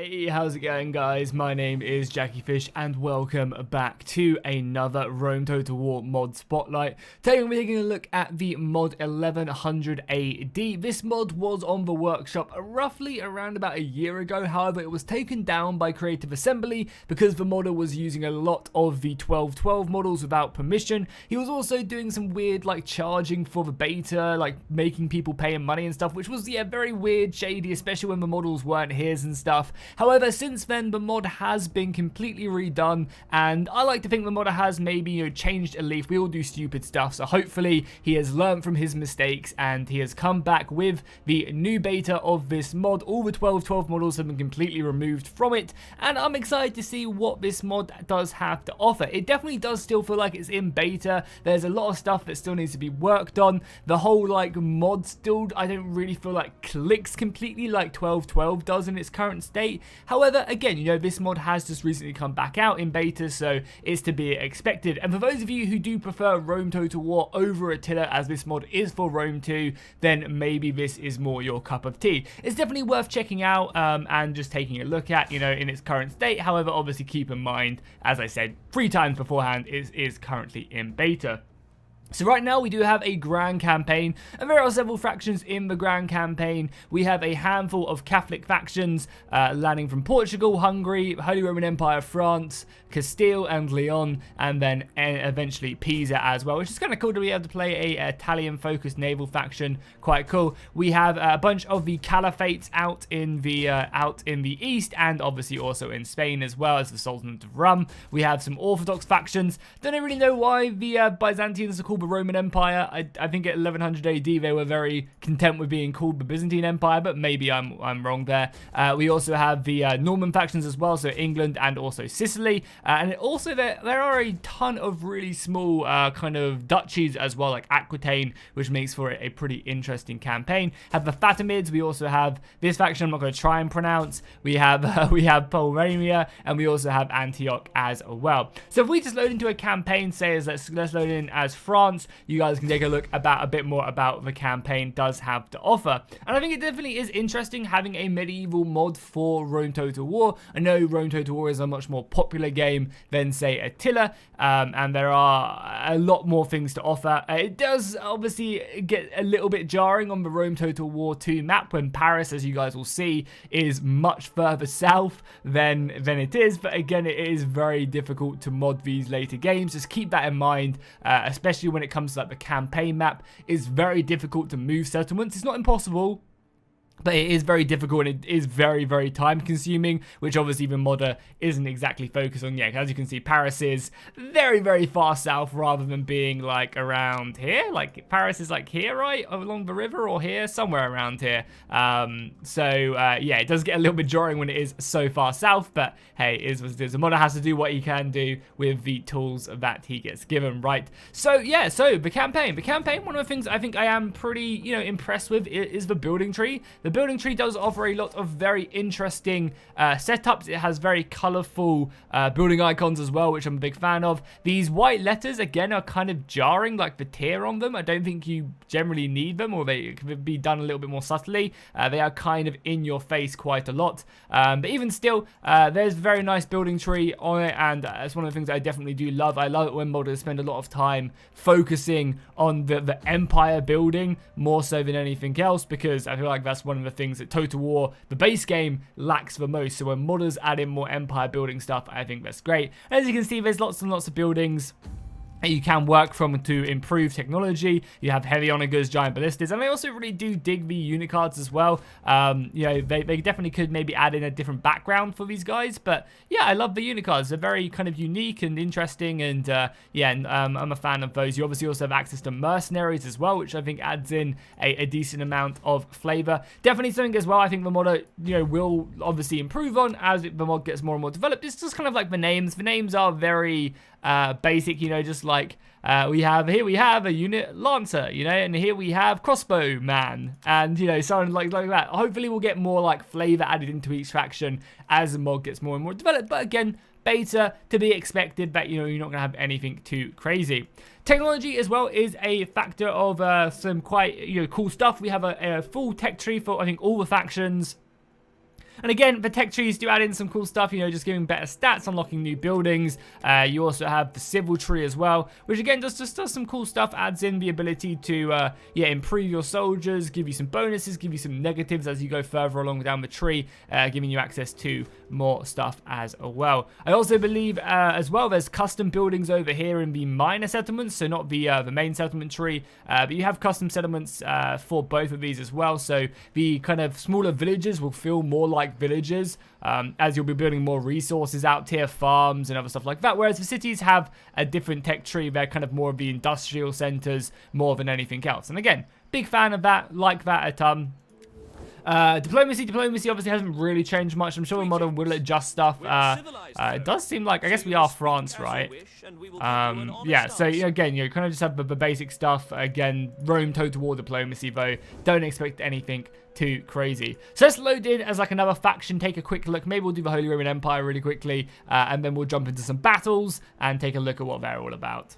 Hey, how's it going, guys? My name is JackieFish and welcome back to another Rome Total War mod spotlight. Today we're taking a look at the mod 1100 AD. This mod was on the workshop roughly around about a year ago. However, it was taken down by Creative Assembly because the modder was using a lot of the 1212 models without permission. He was also doing some weird charging for the beta, making people pay him money and stuff, which was very weird, shady, especially when the models weren't his and stuff. However, since then, the mod has been completely redone, and I like to think the modder has maybe changed a leaf. We all do stupid stuff, so hopefully he has learned from his mistakes and he has come back with the new beta of this mod. All the 1212 models have been completely removed from it, and I'm excited to see what this mod does have to offer. It definitely does still feel like it's in beta. There's a lot of stuff that still needs to be worked on. The whole mod still, I don't really feel like clicks completely like 1212 does in its current state. However, again, this mod has just recently come back out in beta, so it's to be expected. And for those of you who do prefer Rome Total War over Attila, as this mod is for Rome 2, then maybe this is more your cup of tea. It's definitely worth checking out and just taking a look at, in its current state. However, obviously keep in mind, as I said 3 times beforehand, it is currently in beta. So right now we do have a grand campaign, and there are several factions in the grand campaign. We have a handful of Catholic factions landing from Portugal, Hungary, Holy Roman Empire, France, Castile and Leon, and then eventually Pisa as well, which is kind of cool to be able to play a Italian-focused naval faction. Quite cool. We have a bunch of the Caliphates out in the east, and obviously also in Spain as well as the Sultanate of Rum. We have some Orthodox factions. Don't really know why the Byzantines are called the Roman Empire. I think at 1100 AD they were very content with being called the Byzantine Empire, but maybe I'm wrong there. We also have the Norman factions as well, so England and also Sicily, and also there are a ton of really small kind of duchies as well, like Aquitaine, which makes for a pretty interesting campaign. Have the Fatimids. We also have this faction I'm not going to try and pronounce. We have Pomerania, and we also have Antioch as well. So if we just load into a campaign, say let's load in as France, you guys can take a look a bit more about the campaign does have to offer. And I think it definitely is interesting having a medieval mod for Rome Total War. I know Rome Total War is a much more popular game than, say, Attila, and there are a lot more things to offer. It does obviously get a little bit jarring on the Rome Total War 2 map when Paris, as you guys will see, is much further south than it is, but again, it is very difficult to mod these later games. Just keep that in mind, especially when it comes to the campaign map. It's very difficult to move settlements. It's not impossible, but it is very difficult, and it is very, very time consuming, which obviously the modder isn't exactly focused on. Yeah, as you can see, Paris is very, very far south rather than being around here. Paris is here, right? Along the river, or here, somewhere around here. Yeah, it does get a little bit jarring when it is so far south, but hey, it is what it is. The modder has to do what he can do with the tools that he gets given, right? So yeah, so the campaign, one of the things I think I am pretty, impressed with is the building tree. The building tree does offer a lot of very interesting setups. It has very colorful building icons as well, which I'm a big fan of. These white letters, again, are kind of jarring, the tier on them. I don't think you generally need them, or they could be done a little bit more subtly. They are kind of in your face quite a lot. But even still, there's a very nice building tree on it, and it's one of the things I definitely do love. I love it when modders spend a lot of time focusing on the empire building more so than anything else, because I feel like that's one of the things that Total War, the base game, lacks the most. So when modders add in more empire building stuff, I think that's great. As you can see, there's lots and lots of buildings you can work from to improve technology. You have heavy onagers, giant ballistas, and they also really do dig the unit cards as well. They definitely could maybe add in a different background for these guys, but yeah, I love the unit cards. They're very kind of unique and interesting, and I'm a fan of those. You obviously also have access to mercenaries as well, which I think adds in a decent amount of flavor. Definitely something as well I think the modder will obviously improve on as the mod gets more and more developed. It's just kind of like the names. The names are very basic, just we have a unit lancer, and here we have crossbow man, and something like that. Hopefully we'll get more flavor added into each faction as the mod gets more and more developed, but again, beta to be expected, that you're not gonna have anything too crazy. Technology as well is a factor of some quite cool stuff. We have a full tech tree for I think all the factions. And again, the tech trees do add in some cool stuff, you know, just giving better stats, unlocking new buildings. You also have the civil tree as well, which again just does some cool stuff, adds in the ability to improve your soldiers, give you some bonuses, give you some negatives as you go further along down the tree, giving you access to more stuff as well. I also believe as well there's custom buildings over here in the minor settlements, so not the main settlement tree, but you have custom settlements for both of these as well. So the kind of smaller villages will feel more like villages as you'll be building more resources out here, farms and other stuff like that, whereas the cities have a different tech tree. They're kind of more of the industrial centers more than anything else. And again, big fan of that, like that a ton. Diplomacy obviously hasn't really changed much. I'm sure Modern will adjust stuff. It does seem like, I guess we are France, right? Yeah, so again, you kind of just have the basic stuff. Again, Rome total war diplomacy, though. Don't expect anything too crazy. So let's load in as like another faction, take a quick look. Maybe we'll do the Holy Roman Empire really quickly, and then we'll jump into some battles and take a look at what they're all about.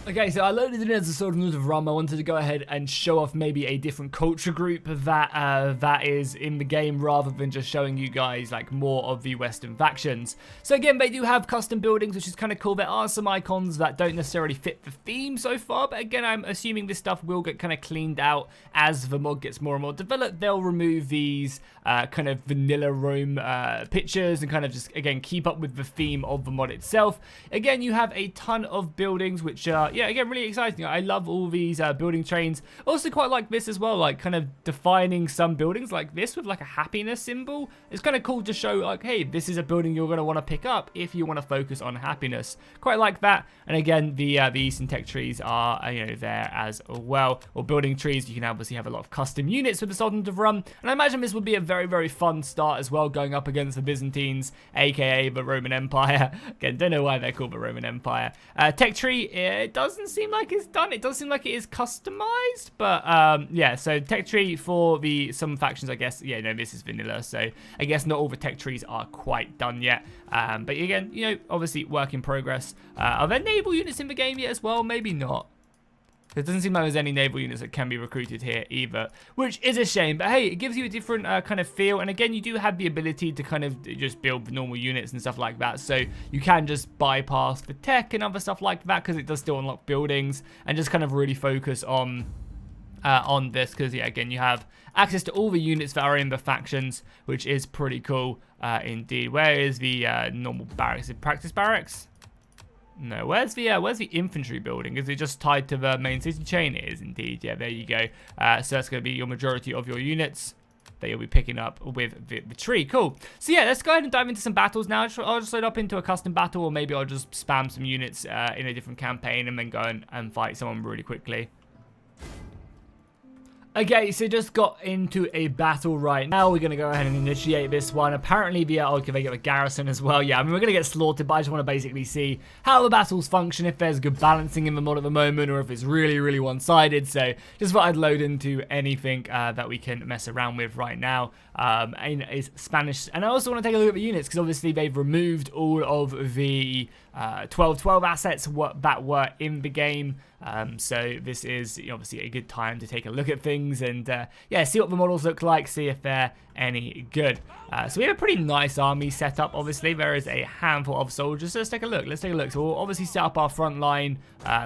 Okay, so I loaded it in as a sort of run. I wanted to go ahead and show off maybe a different culture group that is in the game, rather than just showing you guys like more of the Western factions. So again, they do have custom buildings, which is kind of cool. There are some icons that don't necessarily fit the theme so far, but again, I'm assuming this stuff will get kind of cleaned out as the mod gets more and more developed. They'll remove these kind of vanilla Rome pictures and kind of just, again, keep up with the theme of the mod itself. Again, you have a ton of buildings, which are yeah, again, really exciting. I love all these building trains. Also quite like this as well, like kind of defining some buildings like this with like a happiness symbol. It's kind of cool to show like, hey, this is a building you're going to want to pick up if you want to focus on happiness. Quite like that. And again, the Eastern Tech trees are, you know, there as well. Or building trees, you can obviously have a lot of custom units with the Sultan of Rum. And I imagine this would be a very, very fun start as well, going up against the Byzantines, aka the Roman Empire. Again, don't know why they're called the Roman Empire. Tech tree, it doesn't seem like it's done. It does seem like it is customized, but yeah, so tech tree for some factions, I guess. Yeah, no, this is vanilla, so I guess not all the tech trees are quite done yet. But again, you know, obviously work in progress. Are there naval units in the game yet as well? Maybe not. It doesn't seem like there's any naval units that can be recruited here either, which is a shame. But hey, it gives you a different kind of feel. And again, you do have the ability to kind of just build the normal units and stuff like that. So you can just bypass the tech and other stuff like that, because it does still unlock buildings, and just kind of really focus on this. Because yeah, again, you have access to all the units that are in the factions, which is pretty cool indeed. Where is the normal barracks? Is it practice barracks? No, where's the infantry building? Is it just tied to the main city chain? It is indeed. Yeah, there you go. So that's going to be your majority of your units that you'll be picking up with the tree. Cool. So yeah, let's go ahead and dive into some battles now. I'll just load up into a custom battle, or maybe I'll just spam some units in a different campaign and then go and fight someone really quickly. Okay, so just got into a battle right now. We're going to go ahead and initiate this one. Apparently, okay, they get a garrison as well. Yeah, I mean, we're going to get slaughtered, but I just want to basically see how the battles function, if there's good balancing in the mod at the moment, or if it's really, really one-sided. So just thought I'd load into anything that we can mess around with right now. And it's Spanish. And I also want to take a look at the units, because obviously they've removed all of the 12-12 assets that were in the game. So this is obviously a good time to take a look at things and yeah, see what the models look like, see if they're any good. So we have a pretty nice army set up. Obviously there is a handful of soldiers, so let's take a look. So we'll obviously set up our front line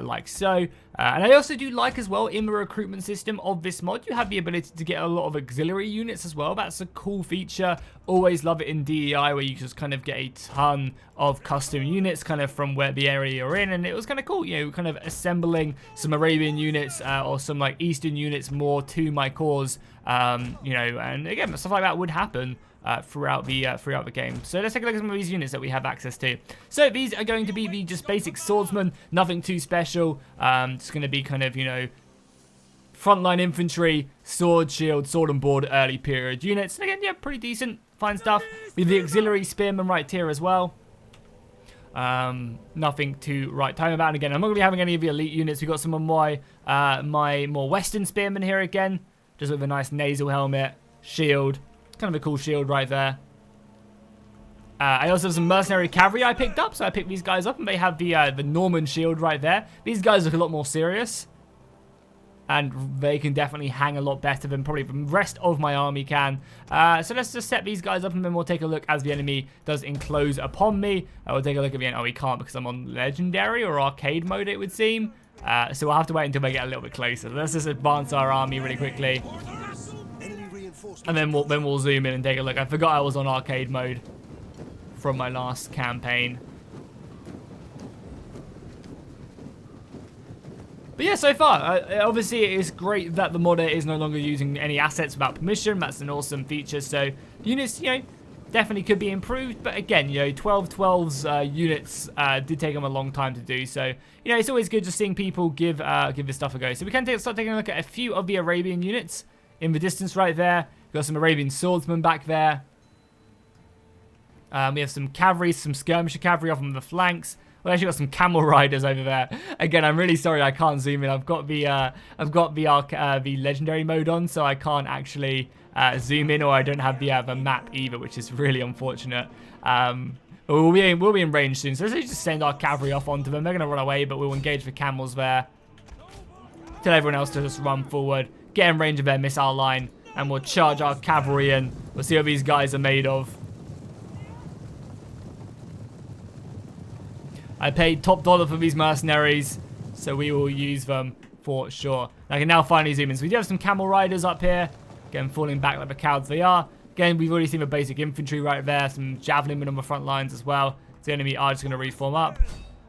like so. And I also do like as well, in the recruitment system of this mod, you have the ability to get a lot of auxiliary units as well. That's a cool feature. Always love it in DEI, where you just kind of get a ton of custom units kind of from where the area you're in. And it was kind of cool, you know, kind of assembling some Arabian units or some like Eastern units more to my cause, you know, and again, stuff like that would happen throughout the game. So let's take a look at some of these units that we have access to. So these are going to be the just basic swordsmen, nothing too special. It's going to be kind of, you know, frontline infantry, sword, shield, sword and board, early period units. And again, yeah, pretty decent, fine stuff. We have the auxiliary spearmen right here as well. Nothing to write time about. And again, I'm not going to be having any of the elite units. We've got some of my more western spearmen here again, just with a nice nasal helmet, shield. Kind of a cool shield right there. I also have some Mercenary Cavalry I picked up, so I picked these guys up, and they have the Norman shield right there. These guys look a lot more serious. and they can definitely hang a lot better than probably the rest of my army can. So let's just set these guys up, and then we'll take a look as the enemy does enclose upon me. We'll take a look at the end. Oh, we can't because I'm on Legendary or Arcade mode, it would seem. So we'll have to wait until they get a little bit closer. Let's just advance our army really quickly. And then we'll zoom in and take a look. I forgot I was on Arcade mode from my last campaign. But yeah, so far, obviously it is great that the modder is no longer using any assets without permission. That's an awesome feature. So units, you know, definitely could be improved. But again, you know, 1212's units did take them a long time to do. So, you know, it's always good just seeing people give this stuff a go. So we can start taking a look at a few of the Arabian units in the distance right there. We've got some Arabian swordsmen back there. We have some cavalry, some skirmisher cavalry off on the flanks. We actually got some camel riders over there. Again, I'm really sorry I can't zoom in. I've got the legendary mode on, so I can't actually zoom in, or I don't have the map either, which is really unfortunate. But we'll be in range soon, so let's just send our cavalry off onto them. They're gonna run away, but we'll engage the camels there. Tell everyone else to just run forward, get in range of their missile line, and we'll charge our cavalry in. We'll see what these guys are made of. I paid top dollar for these mercenaries, so we will use them for sure. I can now finally zoom in. So we do have some camel riders up here. Again, falling back like the cowards they are. Again, we've already seen the basic infantry right there. Some javelin men on the front lines as well. So the enemy are just going to reform up.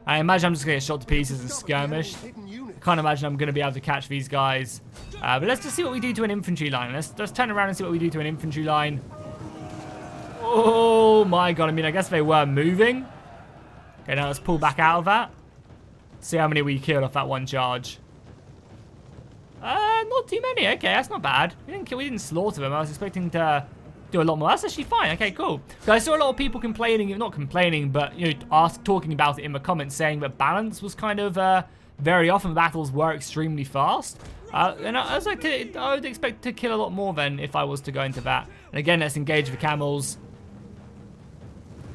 I imagine I'm just going to get shot to pieces and skirmished. I can't imagine I'm going to be able to catch these guys. But let's just see what we do to an infantry line. Let's turn around and see what we do to an infantry line. Oh my god, I mean, I guess they were moving. Okay, now let's pull back out of that. See how many we killed off that one charge. Not too many. Okay, that's not bad. We didn't slaughter them. I was expecting to do a lot more. That's actually fine. Okay, cool. So I saw a lot of people complaining, not complaining, but you know, talking about it in the comments, saying that balance was kind of very often battles were extremely fast. And I would expect to kill a lot more than if I was to go into that. And again, let's engage the camels.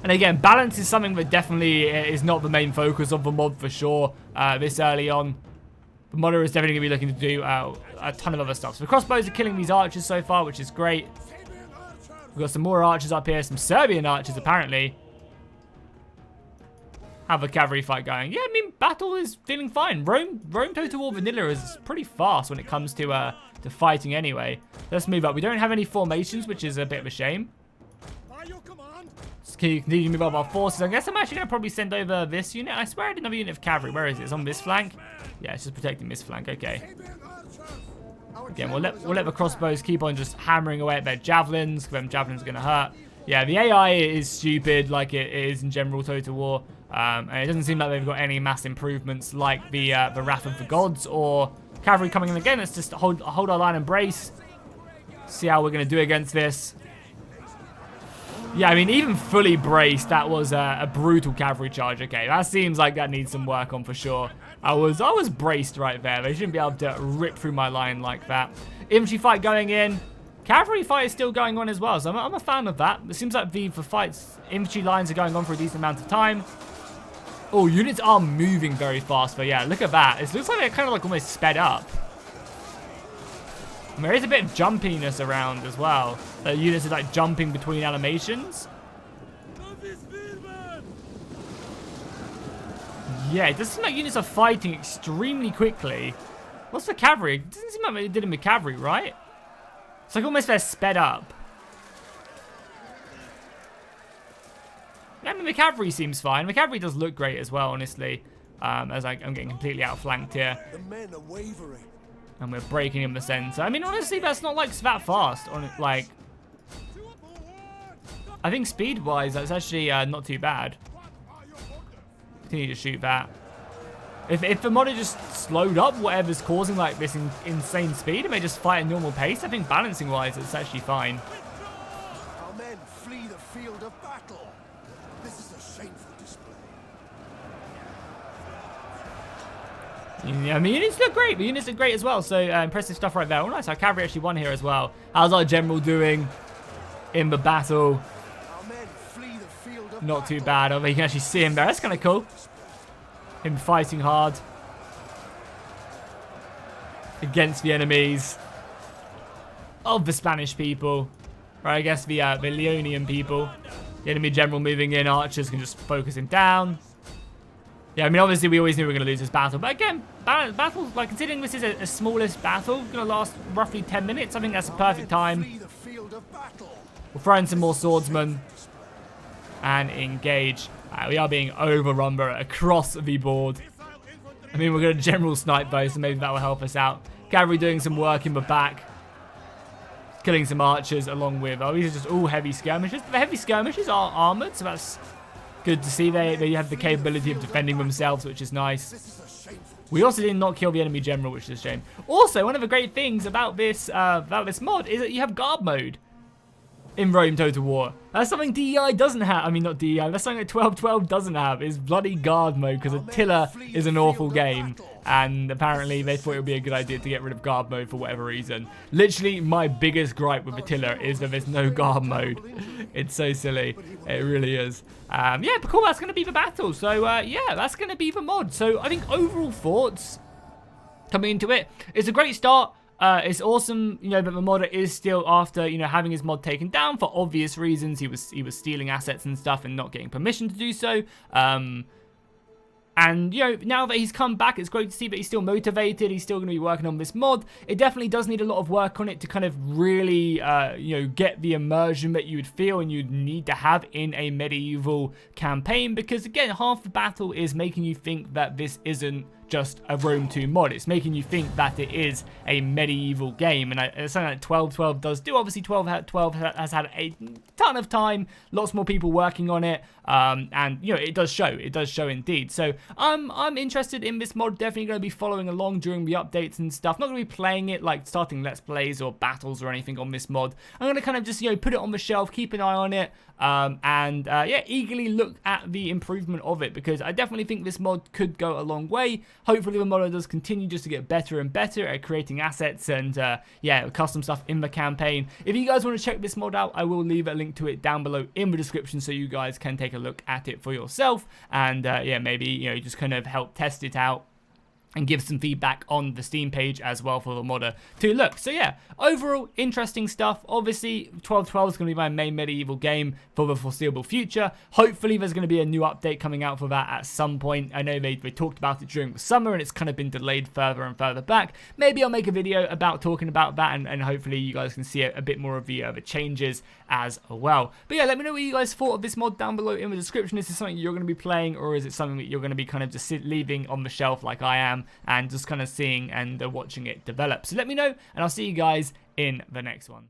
And again, balance is something that definitely is not the main focus of the mod for sure this early on. The modder is definitely going to be looking to do a ton of other stuff. So the crossbows are killing these archers so far, which is great. We've got some more archers up here, some Serbian archers apparently. Have a cavalry fight going. Yeah, I mean, battle is feeling fine. Rome Total War Vanilla is pretty fast when it comes to fighting anyway. Let's move up. We don't have any formations, which is a bit of a shame. Continue to move up our forces. I guess I'm actually going to probably send over this unit. I swear I had another unit of cavalry. Where is it? It's on this flank? Yeah, it's just protecting this flank. Okay. Again, we'll let the crossbows keep on just hammering away at their javelins. Them javelins are going to hurt. Yeah, the AI is stupid like it is in general Total War. And it doesn't seem like they've got any mass improvements like the Wrath of the Gods or cavalry coming in again. Let's just hold our line and brace. See how we're going to do against this. Yeah, I mean, even fully braced, that was a brutal cavalry charge. Okay, that seems like that needs some work on for sure. I was braced right there. They shouldn't be able to rip through my line like that. Infantry fight going in. Cavalry fight is still going on as well, so I'm a fan of that. It seems like the fights, infantry lines are going on for a decent amount of time. Oh, units are moving very fast, but yeah, look at that. It looks like they're kind of like almost sped up. And there is a bit of jumpiness around as well. Units are like jumping between animations. Yeah, it does seem like units are fighting extremely quickly. What's the cavalry? It doesn't seem like they did in the cavalry, right? It's like almost they're sped up. Yeah, I mean, the cavalry seems fine. The cavalry does look great as well, honestly. As I'm getting completely outflanked here. The men are wavering. And we're breaking in the center. I mean, honestly, that's not like that fast. Like, I think speed-wise, that's actually not too bad. Continue to shoot that. If the mod had just slowed up whatever's causing like this insane speed, and they just fight at normal pace, I think balancing-wise, it's actually fine. Our men flee the field of battle. This is a shameful display. Yeah, I mean, units look great. The units look great as well. So impressive stuff right there. Oh, nice. Our cavalry actually won here as well. How's our general doing in the battle? Our men flee the field of Not too bad. Oh, you can actually see him there. That's kind of cool. Him fighting hard. against the enemies of the Spanish people. Or I guess the Leonian people. The enemy general moving in, archers can just focus him down. Yeah, I mean, obviously we always knew we were going to lose this battle. But again, battles, like considering this is a smallest battle, going to last roughly 10 minutes. I think that's a perfect time. We'll throw in some more swordsmen and engage. We are being overrun across the board. I mean, we're going to general snipe though, so maybe that will help us out. Cavalry doing some work in the back. Killing some archers along with... Oh, these are just all heavy skirmishers. The heavy skirmishers are armoured, so that's good to see. They have the capability of defending themselves, which is nice. We also did not kill the enemy general, which is a shame. Also, one of the great things about this mod is that you have guard mode in Rome Total War. That's something DEI doesn't have. I mean, not DEI. That's something that 1212 doesn't have. Is bloody guard mode, because Attila is an awful game. And apparently they thought it would be a good idea to get rid of guard mode for whatever reason. Literally, my biggest gripe with Attila is that there's no guard mode. It's so silly. It really is. Yeah, but cool. That's going to be the battle. So, yeah, that's going to be the mod. So, I think overall thoughts coming into it, it's a great start. It's awesome, you know, but the modder is still, after, you know, having his mod taken down for obvious reasons. He was stealing assets and stuff and not getting permission to do so. And, you know, now that he's come back, it's great to see that he's still motivated. He's still going to be working on this mod. It definitely does need a lot of work on it to kind of really, you know, get the immersion that you would feel and you'd need to have in a medieval campaign. Because, again, half the battle is making you think that this isn't just a Rome 2 mod. It's making you think that it is a medieval game, and it's something that 1212 does do. Obviously 12 has had a ton of time, lots more people working on it, and you know, it does show indeed. So I'm interested in this mod, definitely going to be following along during the updates and stuff. Not going to be playing it, like starting let's plays or battles or anything on this mod. I'm going to kind of just, you know, put it on the shelf, keep an eye on it, and yeah, eagerly look at the improvement of it, because I definitely think this mod could go a long way. Hopefully the modder does continue just to get better and better at creating assets and yeah, custom stuff in the campaign. If you guys want to check this mod out, I will leave a link to it down below in the description so you guys can take a look at it for yourself, and yeah, maybe, you know, just kind of help test it out and give some feedback on the Steam page as well for the modder to look. So yeah, overall, interesting stuff. Obviously, 1212 is going to be my main medieval game for the foreseeable future. Hopefully, there's going to be a new update coming out for that at some point. I know they talked about it during the summer, and it's kind of been delayed further and further back. Maybe I'll make a video about talking about that, and hopefully you guys can see a bit more of the changes as well. But yeah, let me know what you guys thought of this mod down below in the description. Is this something you're going to be playing, or is it something that you're going to be kind of just leaving on the shelf like I am, and just kind of seeing and watching it develop? So let me know, and I'll see you guys in the next one.